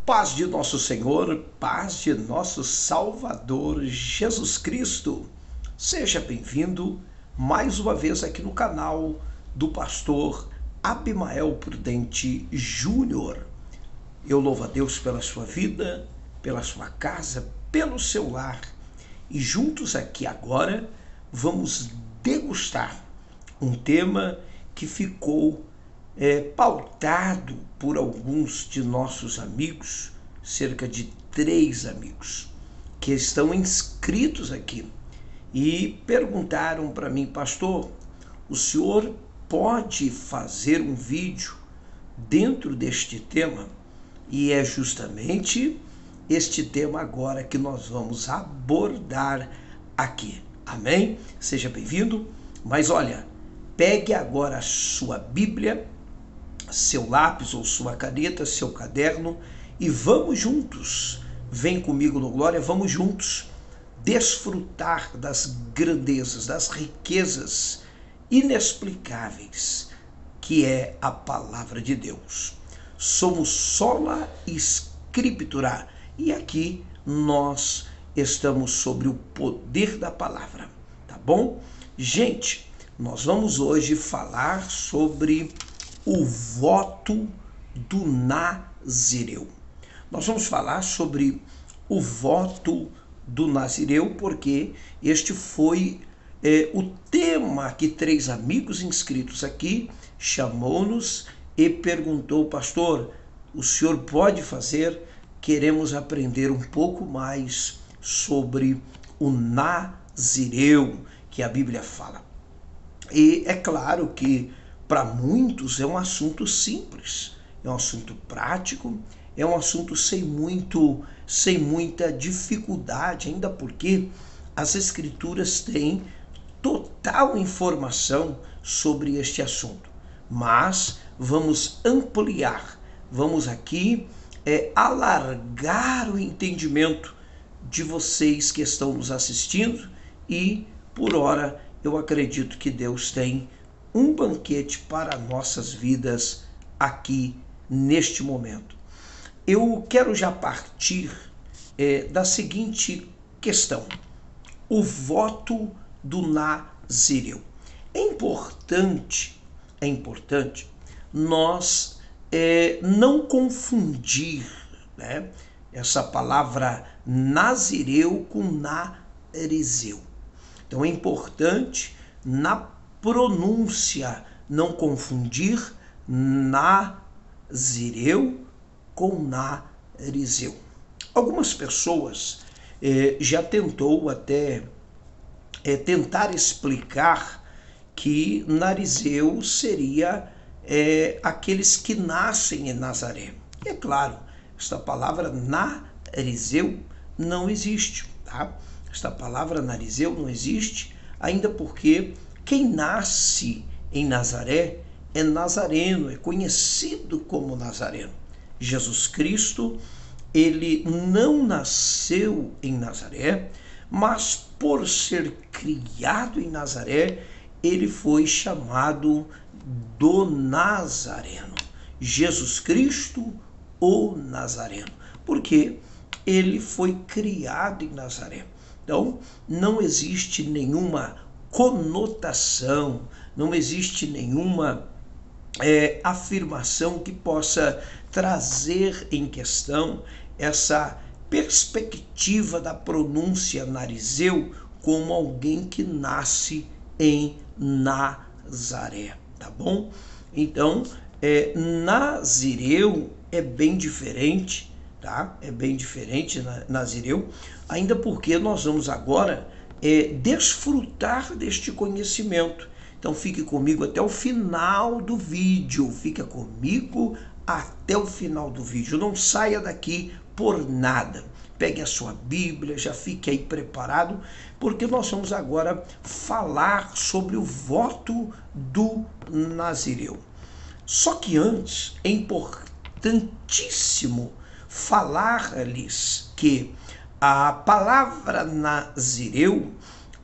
Paz de nosso Senhor, paz de nosso Salvador Jesus Cristo. Seja bem-vindo mais uma vez aqui no canal do pastor Abimael Prudente Júnior. Eu louvo a Deus pela sua vida, pela sua casa, pelo seu lar. E juntos aqui agora vamos degustar um tema que ficou pautado por alguns de nossos amigos, cerca de 3 amigos, que estão inscritos aqui e perguntaram para mim: pastor, o senhor pode fazer um vídeo dentro deste tema? E é justamente este tema agora que nós vamos abordar aqui. Amém? Seja bem-vindo. Mas olha, pegue agora a sua Bíblia, seu lápis ou sua caneta, seu caderno, e vamos juntos, vem comigo no Glória, vamos juntos desfrutar das grandezas, das riquezas inexplicáveis que é a palavra de Deus. Somos sola scriptura e aqui nós estamos sobre o poder da palavra, tá bom? Gente, nós vamos hoje falar sobre o voto do Nazireu. Nós vamos falar sobre o voto do Nazireu porque este foi o tema que 3 amigos inscritos aqui chamou-nos e perguntou: pastor, o senhor pode fazer? Queremos aprender um pouco mais sobre o Nazireu que a Bíblia fala. E é claro que para muitos é um assunto simples, é um assunto prático, é um assunto sem muita dificuldade, ainda porque as Escrituras têm total informação sobre este assunto. Mas vamos ampliar, vamos aqui alargar o entendimento de vocês que estão nos assistindo e, por ora, eu acredito que Deus tem um banquete para nossas vidas aqui neste momento. Eu quero já partir da seguinte questão: o voto do Nazireu. É importante nós não confundir, né, essa palavra Nazireu com Narizeu. Então é importante na pronúncia não confundir Nazireu com Narizeu. Algumas pessoas já tentou até tentar explicar que Narizeu seria aqueles que nascem em Nazaré. E é claro, esta palavra Narizeu não existe, tá? Esta palavra Narizeu não existe, ainda porque quem nasce em Nazaré é nazareno, é conhecido como nazareno. Jesus Cristo, ele não nasceu em Nazaré, mas por ser criado em Nazaré, ele foi chamado do Nazareno. Jesus Cristo, o Nazareno, porque ele foi criado em Nazaré. Então, não existe nenhuma conotação, não existe nenhuma afirmação que possa trazer em questão essa perspectiva da pronúncia Narizeu como alguém que nasce em Nazaré, tá bom? Então, Nazireu é bem diferente, tá? É bem diferente Nazireu, ainda porque nós vamos agora desfrutar deste conhecimento. Então fique comigo até o final do vídeo, fica comigo até o final do vídeo, não saia daqui por nada. Pegue a sua Bíblia, já fique aí preparado, porque nós vamos agora falar sobre o voto do Nazireu. Só que antes é importantíssimo falar-lhes que a palavra Nazireu,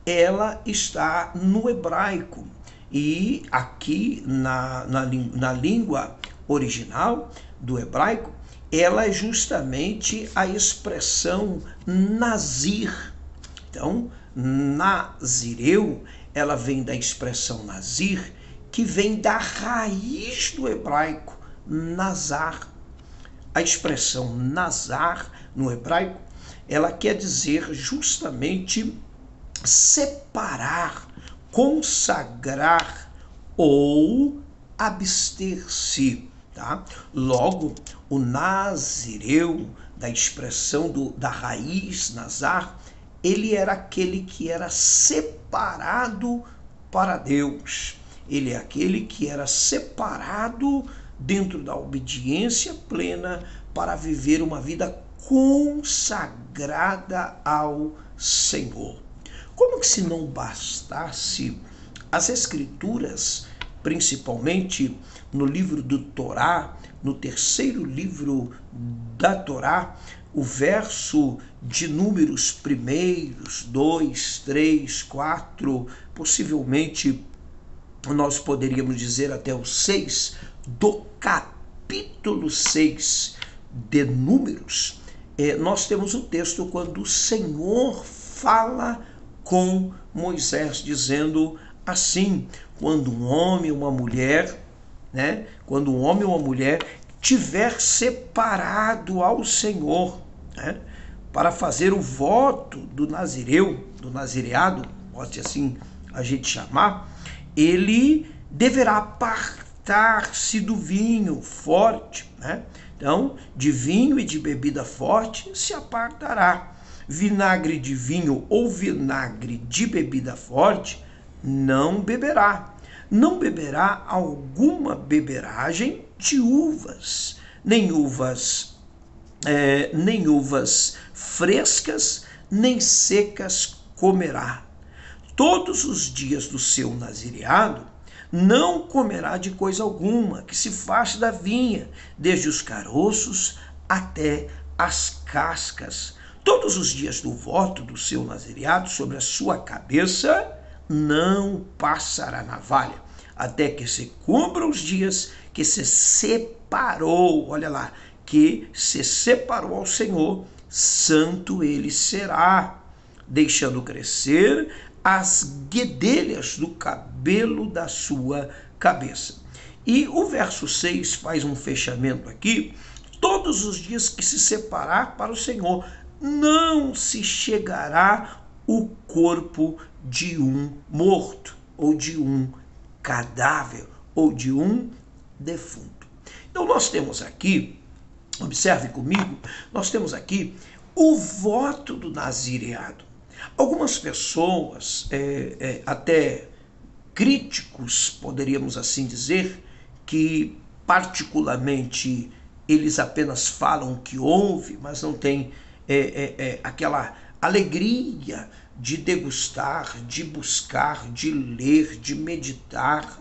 ela está no hebraico, e aqui na língua original do hebraico, ela é justamente a expressão nazir. Então, nazireu, ela vem da expressão nazir, que vem da raiz do hebraico, nazar. A expressão nazar, no hebraico, ela quer dizer justamente separar, consagrar ou abster-se. Tá? Logo, o nazireu, da expressão da raiz nazar, ele era aquele que era separado para Deus. Ele é aquele que era separado dentro da obediência plena para viver uma vida consagrada ao Senhor. Como que se não bastasse as Escrituras, principalmente no livro do Torá, no terceiro livro da Torá, o verso de números primeiros, 2, 3, 4, possivelmente nós poderíamos dizer até o 6, do capítulo 6 de Números, nós temos o texto quando o Senhor fala com Moisés, dizendo assim: quando um homem e uma mulher, quando um homem ou uma mulher tiver separado ao Senhor, para fazer o voto do nazireu, do nazireado, pode assim a gente chamar, ele deverá apartar-se do vinho forte, Então, de vinho e de bebida forte se apartará. Vinagre de vinho ou vinagre de bebida forte não beberá. Não beberá alguma beberagem de uvas, nem uvas frescas, nem secas comerá. Todos os dias do seu nazireado não comerá de coisa alguma que se faça da vinha, desde os caroços até as cascas. Todos os dias do voto do seu nazireado sobre a sua cabeça não passará navalha, até que se cumpram os dias que se separou, olha lá, que se separou ao Senhor, santo ele será, deixando crescer as guedelhas do cabelo da sua cabeça. E o verso 6 faz um fechamento aqui: todos os dias que se separar para o Senhor, não se chegará o corpo de um morto, ou de um cadáver, ou de um defunto. Então nós temos aqui, observe comigo, nós temos aqui o voto do nazireado. Algumas pessoas, até críticos, poderíamos assim dizer, que particularmente eles apenas falam o que houve, mas não tem aquela alegria de degustar, de buscar, de ler, de meditar,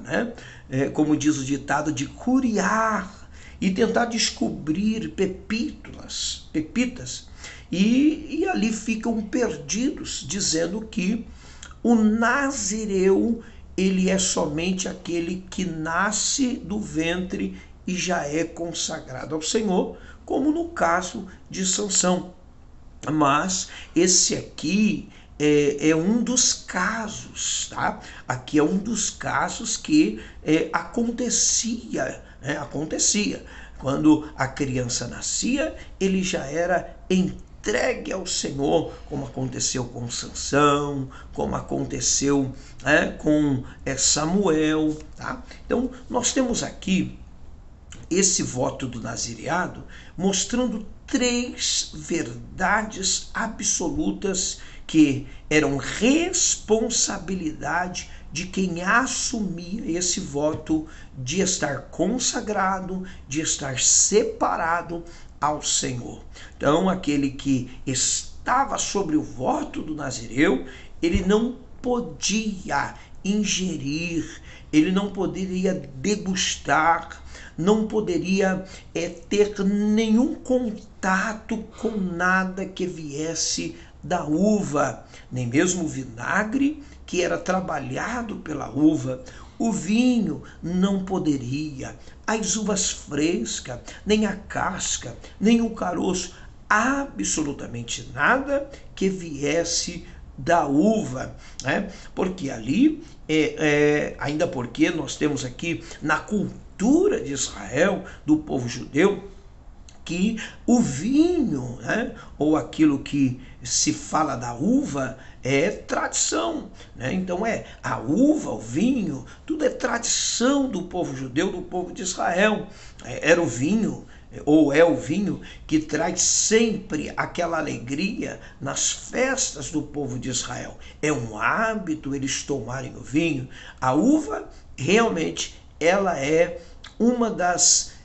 como diz o ditado, de curiar e tentar descobrir pepitas, e ali ficam perdidos, dizendo que o nazireu, ele é somente aquele que nasce do ventre e já é consagrado ao Senhor, como no caso de Sansão. Mas esse aqui é um dos casos, tá? Aqui é um dos casos que acontecia. Quando a criança nascia, ele já era entregue ao Senhor, como aconteceu com Sansão, como aconteceu com Samuel. Tá? Então, nós temos aqui esse voto do nazireado mostrando 3 verdades absolutas que eram responsabilidade de quem assumia esse voto de estar consagrado, de estar separado ao Senhor. Então, aquele que estava sobre o voto do nazireu, ele não podia ingerir, ele não poderia degustar, não poderia ter nenhum contato com nada que viesse da uva, nem mesmo o vinagre que era trabalhado pela uva, o vinho não poderia, as uvas frescas, nem a casca, nem o caroço, absolutamente nada que viesse da uva, né? Porque ali, ainda porque nós temos aqui na cultura de Israel, do povo judeu, que o vinho, né, ou aquilo que se fala da uva, é tradição, né? Então a uva, o vinho, tudo é tradição do povo judeu, do povo de Israel. Era o vinho, ou é o vinho, que traz sempre aquela alegria nas festas do povo de Israel. É um hábito eles tomarem o vinho. A uva, realmente, ela é uma das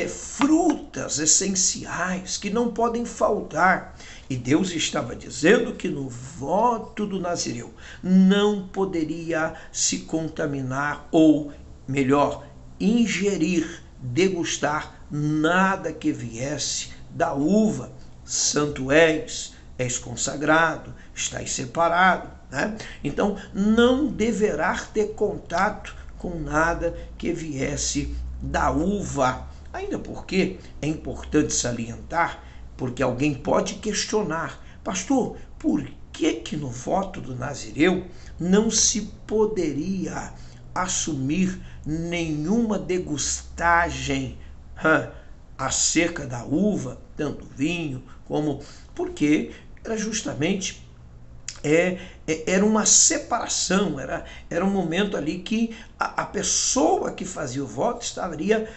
frutas essenciais que não podem faltar. E Deus estava dizendo que no voto do Nazireu não poderia se contaminar, ou melhor, ingerir, degustar nada que viesse da uva. Santo és consagrado, estás separado, né? Então não deverá ter contato com nada que viesse da uva. Ainda porque é importante salientar, porque alguém pode questionar, pastor, por que no voto do Nazireu não se poderia assumir nenhuma degustagem acerca da uva, tanto vinho como... Porque era justamente era uma separação, era um momento ali que a pessoa que fazia o voto estaria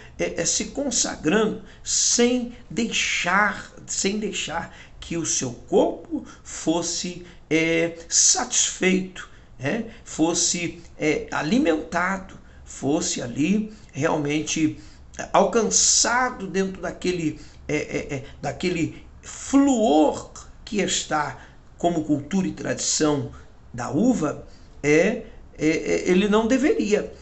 se consagrando sem deixar que o seu corpo fosse satisfeito, fosse alimentado, fosse ali realmente alcançado dentro daquele fluor que está como cultura e tradição da uva. Ele não deveria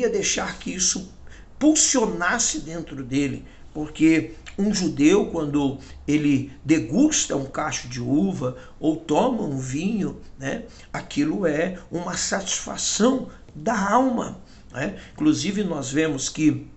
deixar que isso pulsionasse dentro dele, porque um judeu, quando ele degusta um cacho de uva ou toma um vinho, né, aquilo é uma satisfação da alma, né? Inclusive nós vemos que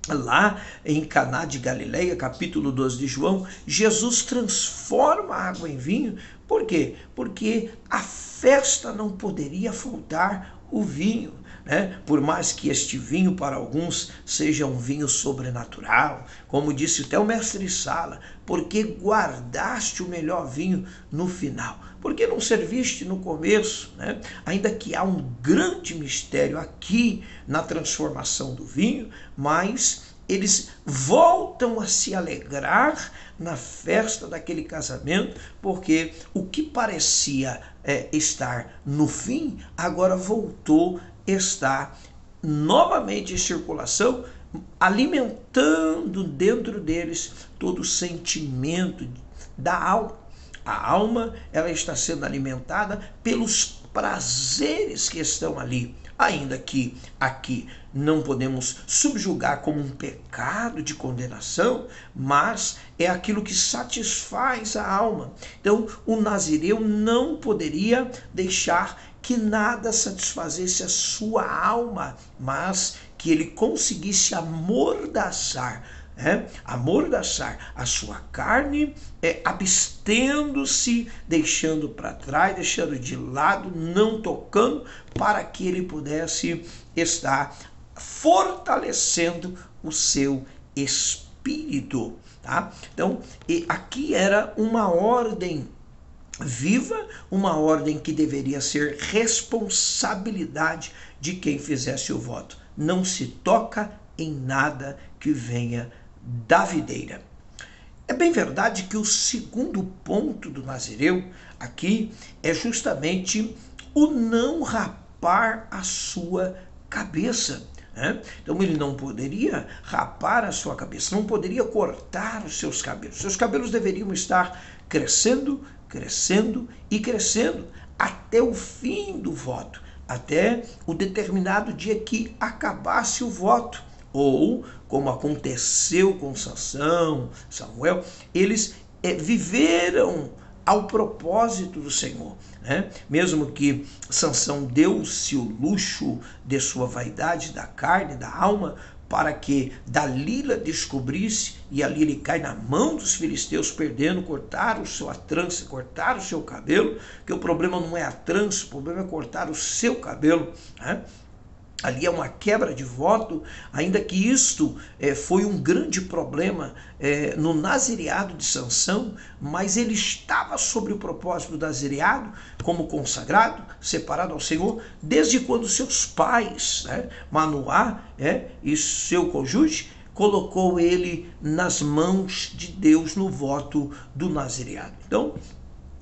lá em Caná de Galileia, capítulo 12 de João, Jesus transforma a água em vinho. Por quê? Porque a festa não poderia faltar o vinho, né? Por mais que este vinho para alguns seja um vinho sobrenatural, como disse até o mestre Sala, porque guardaste o melhor vinho no final? Por que não serviste no começo, né? Ainda que há um grande mistério aqui na transformação do vinho, mas eles voltam a se alegrar na festa daquele casamento, porque o que parecia estar no fim, agora voltou a estar novamente em circulação, alimentando dentro deles todo o sentimento da alma. A alma, ela está sendo alimentada pelos prazeres que estão ali, ainda que aqui não podemos subjugar como um pecado de condenação, mas é aquilo que satisfaz a alma. Então, o nazireu não poderia deixar que nada satisfazesse a sua alma, mas que ele conseguisse amordaçar a sua carne, abstendo-se, deixando para trás, deixando de lado, não tocando, para que ele pudesse estar fortalecendo o seu espírito, tá? Então, aqui era uma ordem viva, uma ordem que deveria ser responsabilidade de quem fizesse o voto. Não se toca em nada que venha da videira. É bem verdade que o segundo ponto do nazireu aqui é justamente o não rapar a sua cabeça, né? Então ele não poderia rapar a sua cabeça, não poderia cortar os seus cabelos. Seus cabelos deveriam estar crescendo, crescendo e crescendo até o fim do voto, até o determinado dia que acabasse o voto. Ou, como aconteceu com Sansão, Samuel, eles viveram ao propósito do Senhor, né? Mesmo que Sansão deu-se o luxo de sua vaidade, da carne, da alma, para que Dalila descobrisse, e ali ele cai na mão dos filisteus, perdendo, cortaram a trança, cortaram o seu cabelo, que o problema não é a trança, o problema é cortar o seu cabelo, né? Ali é uma quebra de voto, ainda que isto foi um grande problema no nazireado de Sansão, mas ele estava sobre o propósito do nazireado, como consagrado, separado ao Senhor, desde quando seus pais, né, Manoá e seu cônjuge, colocou ele nas mãos de Deus no voto do nazireado. Então,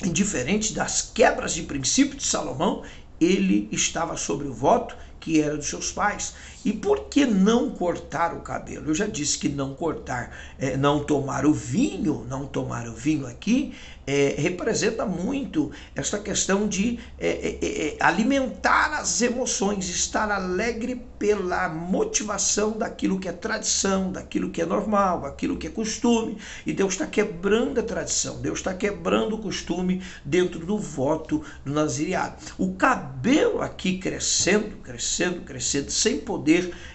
indiferente das quebras de princípio de Salomão, ele estava sobre o voto que era dos seus pais. E por que não cortar o cabelo? Eu já disse que não cortar, não tomar o vinho aqui, representa muito esta questão de alimentar as emoções, estar alegre pela motivação daquilo que é tradição, daquilo que é normal, daquilo que é costume. E Deus está quebrando a tradição, Deus está quebrando o costume dentro do voto do nazireado. O cabelo aqui crescendo, sem poder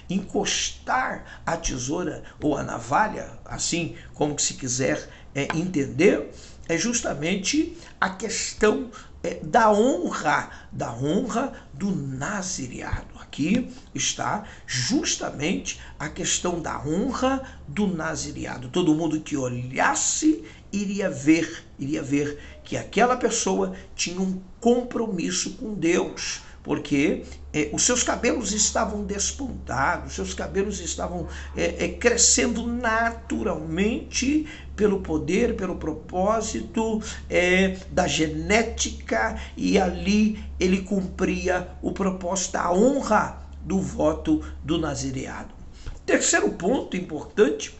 encostar a tesoura ou a navalha, assim como que se quiser entender, é justamente a questão da honra do nazireado. Aqui está justamente a questão da honra do nazireado. Todo mundo que olhasse iria ver que aquela pessoa tinha um compromisso com Deus, porque os seus cabelos estavam despontados, os seus cabelos estavam crescendo naturalmente pelo poder, pelo propósito da genética, e ali ele cumpria o propósito da honra do voto do nazireado. Terceiro ponto importante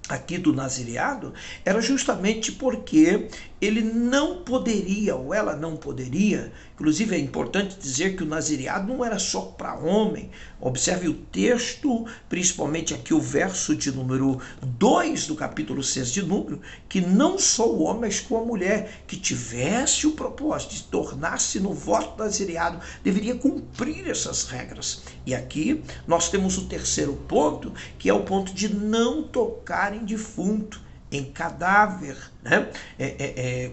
aqui do nazireado era justamente porque ele não poderia, ou ela não poderia, inclusive é importante dizer que o nazireado não era só para homem. Observe o texto, principalmente aqui o verso de número 2 do capítulo 6 de Número, que não só o homem, mas com a mulher que tivesse o propósito de tornar-se no voto nazireado, deveria cumprir essas regras. E aqui nós temos o terceiro ponto, que é o ponto de não tocar em defunto, em cadáver, né?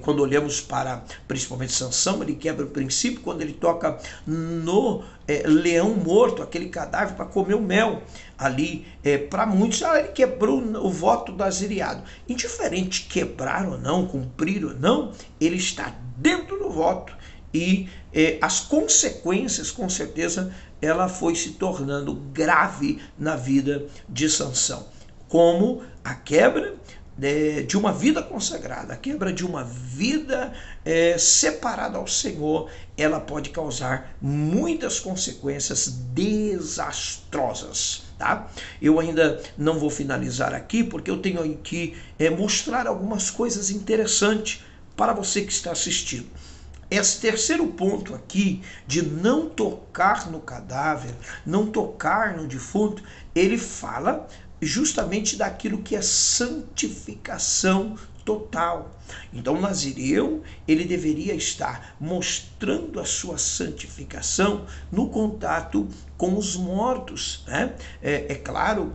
Quando olhamos para principalmente Sansão, ele quebra o princípio quando ele toca no leão morto, aquele cadáver, para comer o mel. Ali, para muitos, ele quebrou o voto do nazireado. Indiferente quebrar ou não, cumprir ou não, ele está dentro do voto. E as consequências, com certeza, ela foi se tornando grave na vida de Sansão, como a quebra de uma vida consagrada, a quebra de uma vida separada ao Senhor. Ela pode causar muitas consequências desastrosas, tá? Eu ainda não vou finalizar aqui, porque eu tenho que mostrar algumas coisas interessantes para você que está assistindo. Esse terceiro ponto aqui, de não tocar no cadáver, não tocar no defunto, ele fala justamente daquilo que é santificação total. Então o nazireu, ele deveria estar mostrando a sua santificação no contato com os mortos, né? É claro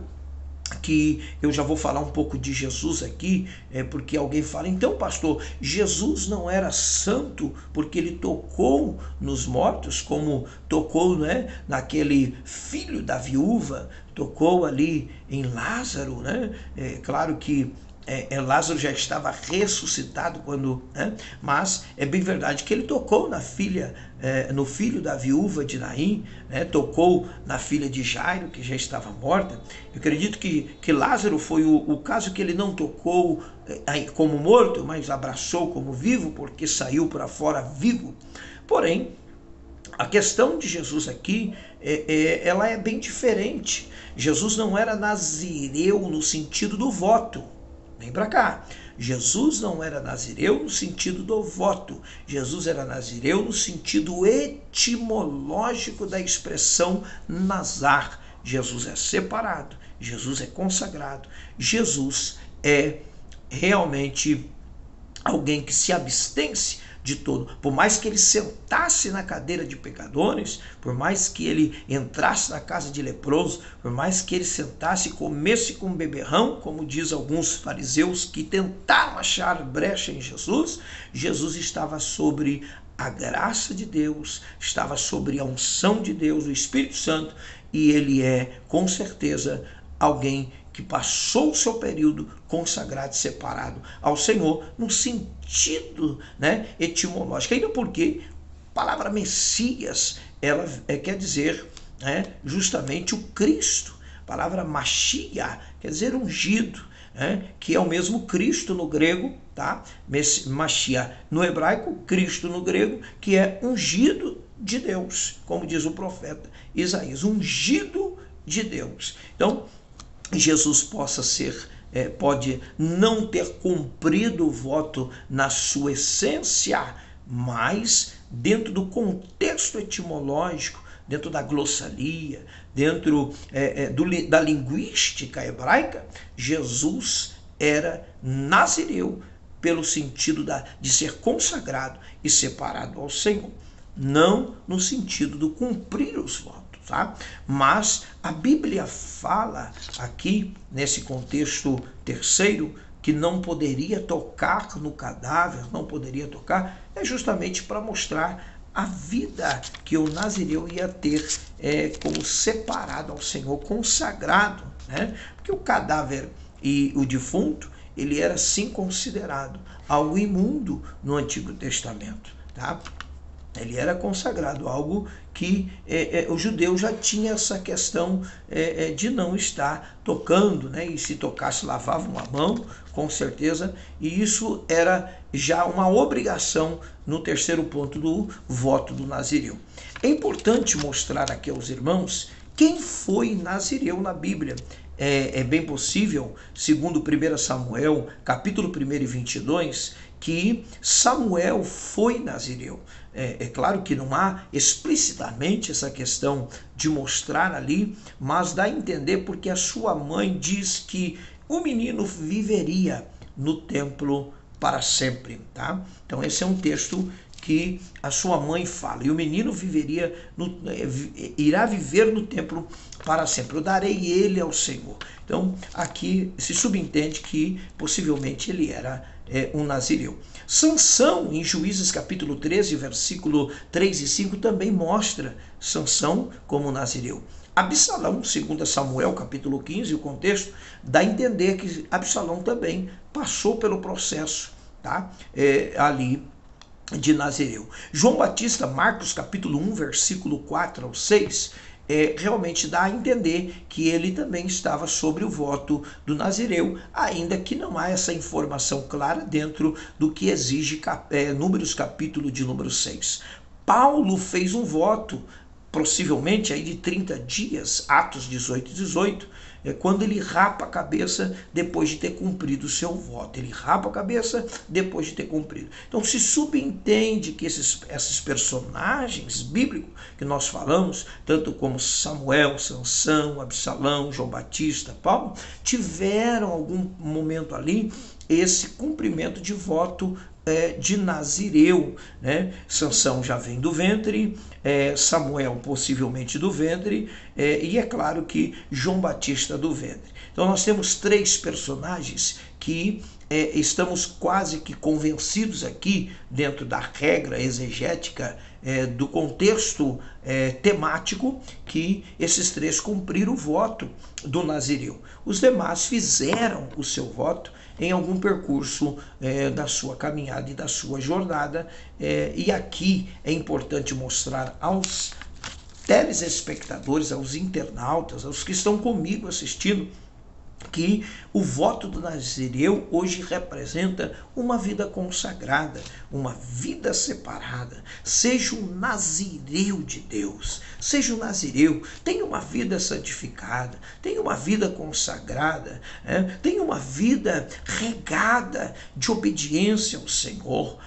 que eu já vou falar um pouco de Jesus aqui, porque alguém fala, então pastor, Jesus não era santo porque ele tocou nos mortos, como tocou, né, naquele filho da viúva, tocou ali em Lázaro, né? Claro que Lázaro já estava ressuscitado quando, né? Mas é bem verdade que ele tocou na filha, no filho da viúva de Naim, né? Tocou na filha de Jairo, que já estava morta. Eu acredito que Lázaro foi o caso que ele não tocou como morto, mas abraçou como vivo, porque saiu para fora vivo. Porém, a questão de Jesus aqui, ela é bem diferente. Jesus não era nazireu no sentido do voto. Vem para cá. Jesus não era nazireu no sentido do voto. Jesus era nazireu no sentido etimológico da expressão nazar. Jesus é separado. Jesus é consagrado. Jesus é realmente alguém que se abstence de todo. Por mais que ele sentasse na cadeira de pecadores, por mais que ele entrasse na casa de leprosos, por mais que ele sentasse e comesse com beberrão, como diz alguns fariseus que tentaram achar brecha em Jesus, Jesus estava sobre a graça de Deus, estava sobre a unção de Deus, o Espírito Santo, e ele é, com certeza, alguém que passou o seu período consagrado e separado ao Senhor, no sentido, etimológico. Ainda porque a palavra Messias, ela quer dizer, justamente o Cristo. A palavra Mashiach quer dizer ungido, que é o mesmo Cristo no grego, tá? Mashiach no hebraico, Cristo no grego, que é ungido de Deus, como diz o profeta Isaías, ungido de Deus. Então, Jesus pode não ter cumprido o voto na sua essência, mas dentro do contexto etimológico, dentro da glossalia, dentro da linguística hebraica, Jesus era nazireu pelo sentido de ser consagrado e separado ao Senhor, não no sentido do cumprir os votos. Tá? Mas a Bíblia fala aqui, nesse contexto terceiro, que não poderia tocar no cadáver, não poderia tocar, é justamente para mostrar a vida que o nazireu ia ter como separado ao Senhor, consagrado, porque o cadáver e o defunto, ele era sim considerado algo imundo no Antigo Testamento, tá? Ele era consagrado, algo que o judeu já tinha essa questão de não estar tocando, e se tocasse lavavam a mão, com certeza, e isso era já uma obrigação no terceiro ponto do voto do nazireu. É importante mostrar aqui aos irmãos quem foi nazireu na Bíblia. É bem possível, segundo 1 Samuel, capítulo 1 e 22, que Samuel foi nazireu. É claro que não há explicitamente essa questão de mostrar ali, mas dá a entender porque a sua mãe diz que o menino viveria no templo para sempre, tá? Então esse é um texto que a sua mãe fala, e o menino irá viver no templo para sempre, eu darei ele ao Senhor. Então aqui se subentende que possivelmente ele era um nazireu. Sansão, em Juízes capítulo 13, versículo 3 e 5, também mostra Sansão como nazireu. Absalão, 2 Samuel capítulo 15, o contexto, dá a entender que Absalão também passou pelo processo, tá? Ali de nazireu. João Batista, Marcos capítulo 1, versículo 4 ao 6, realmente dá a entender que ele também estava sobre o voto do nazireu, ainda que não há essa informação clara dentro do que exige Números capítulo de número 6. Paulo fez um voto, possivelmente aí de 30 dias, Atos 18 e 18, quando ele rapa a cabeça depois de ter cumprido o seu voto. Ele rapa a cabeça depois de ter cumprido. Então se subentende que esses personagens bíblicos que nós falamos, tanto como Samuel, Sansão, Absalão, João Batista, Paulo, tiveram algum momento ali esse cumprimento de voto de nazireu, Sansão já vem do ventre, Samuel possivelmente do ventre, e é claro que João Batista do ventre. Então nós temos três personagens que estamos quase que convencidos aqui, dentro da regra exegética do contexto temático, que esses três cumpriram o voto do nazireu. Os demais fizeram o seu voto em algum percurso da sua caminhada e da sua jornada, e aqui é importante mostrar aos telespectadores, aos internautas, aos que estão comigo assistindo, que o voto do nazireu hoje representa uma vida consagrada, uma vida separada. Seja um nazireu de Deus, seja um nazireu, tenha uma vida santificada, tenha uma vida consagrada, tenha uma vida regada de obediência ao Senhor.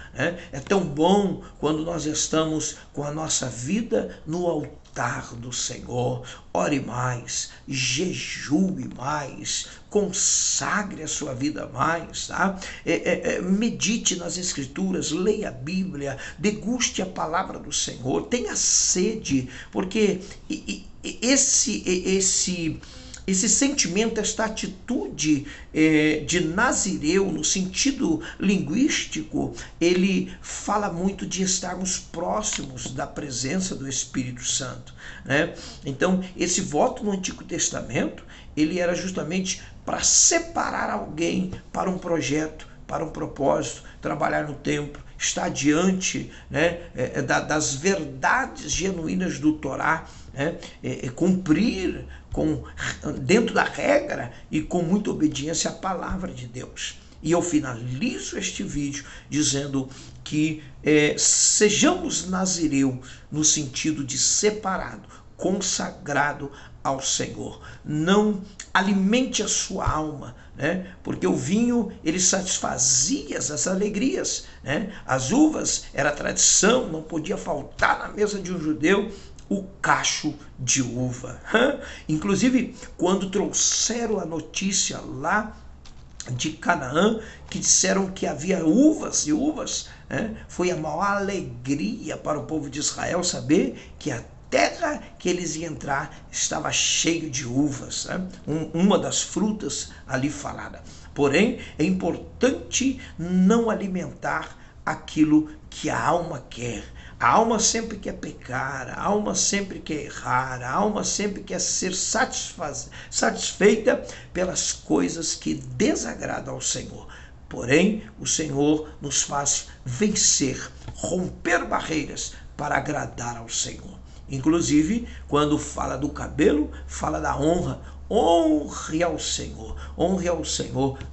É tão bom quando nós estamos com a nossa vida no altar altar do Senhor, ore mais, jejue mais, consagre a sua vida mais, tá? Medite nas Escrituras, leia a Bíblia, deguste a palavra do Senhor, tenha sede, porque esse sentimento, esta atitude de nazireu, no sentido linguístico, ele fala muito de estarmos próximos da presença do Espírito Santo, né? Então, esse voto no Antigo Testamento, ele era justamente para separar alguém para um projeto, para um propósito, trabalhar no templo, estar diante, né, das verdades genuínas do Torá, né, cumprir dentro da regra e com muita obediência à palavra de Deus. E eu finalizo este vídeo dizendo que sejamos nazireu no sentido de separado, consagrado ao Senhor. Não alimente a sua alma, né? Porque o vinho, ele satisfazia essas alegrias, né? As uvas era tradição, não podia faltar na mesa de um judeu o cacho de uva. Inclusive, quando trouxeram a notícia lá de Canaã, que disseram que havia uvas e uvas, né? Foi a maior alegria para o povo de Israel saber que a terra que eles iam entrar estava cheio de uvas, né? Uma das frutas ali falada. Porém, é importante não alimentar aquilo que a alma quer. A alma sempre quer pecar, a alma sempre quer errar, a alma sempre quer ser satisfeita pelas coisas que desagradam ao Senhor. Porém, o Senhor nos faz vencer, romper barreiras para agradar ao Senhor. Inclusive, quando fala do cabelo, fala da honra. Honre ao Senhor,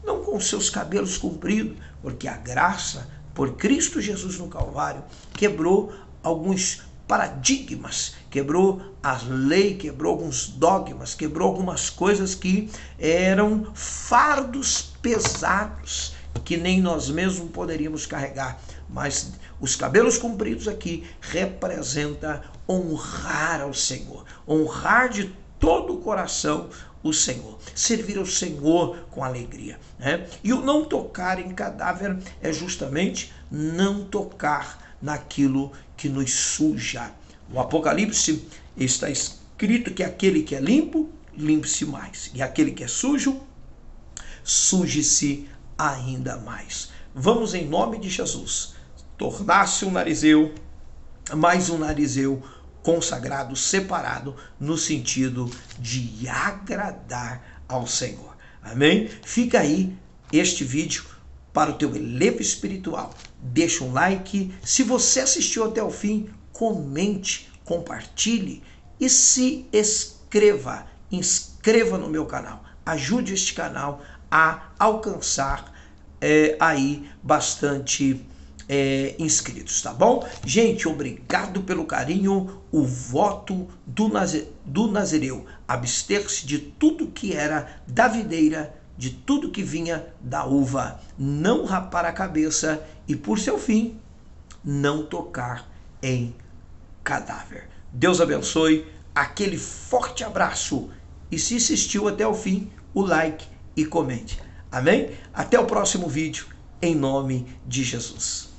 não com seus cabelos compridos, porque a graça, por Cristo Jesus no Calvário, quebrou alguns paradigmas, quebrou a lei, quebrou alguns dogmas, quebrou algumas coisas que eram fardos pesados, que nem nós mesmos poderíamos carregar. Mas os cabelos compridos aqui representa honrar ao Senhor, honrar de todo o coração o Senhor, servir ao Senhor com alegria, né? E o não tocar em cadáver é justamente não tocar naquilo que nos suja. No Apocalipse está escrito que aquele que é limpo, limpe-se mais, e aquele que é sujo, suje-se ainda mais. Vamos, em nome de Jesus, tornar-se um narizeu, mais um narizeu consagrado, separado, no sentido de agradar ao Senhor. Amém? Fica aí este vídeo para o teu elevo espiritual. Deixa um like. Se você assistiu até o fim, comente, compartilhe e se inscreva no meu canal. Ajude este canal a alcançar aí bastante inscritos, tá bom? Gente, obrigado pelo carinho. O voto do nazireu: abster-se de tudo que era da videira, de tudo que vinha da uva, não rapar a cabeça e, por seu fim, não tocar em cadáver. Deus abençoe, aquele forte abraço, e se assistiu até o fim, o like e comente. Amém? Até o próximo vídeo, em nome de Jesus.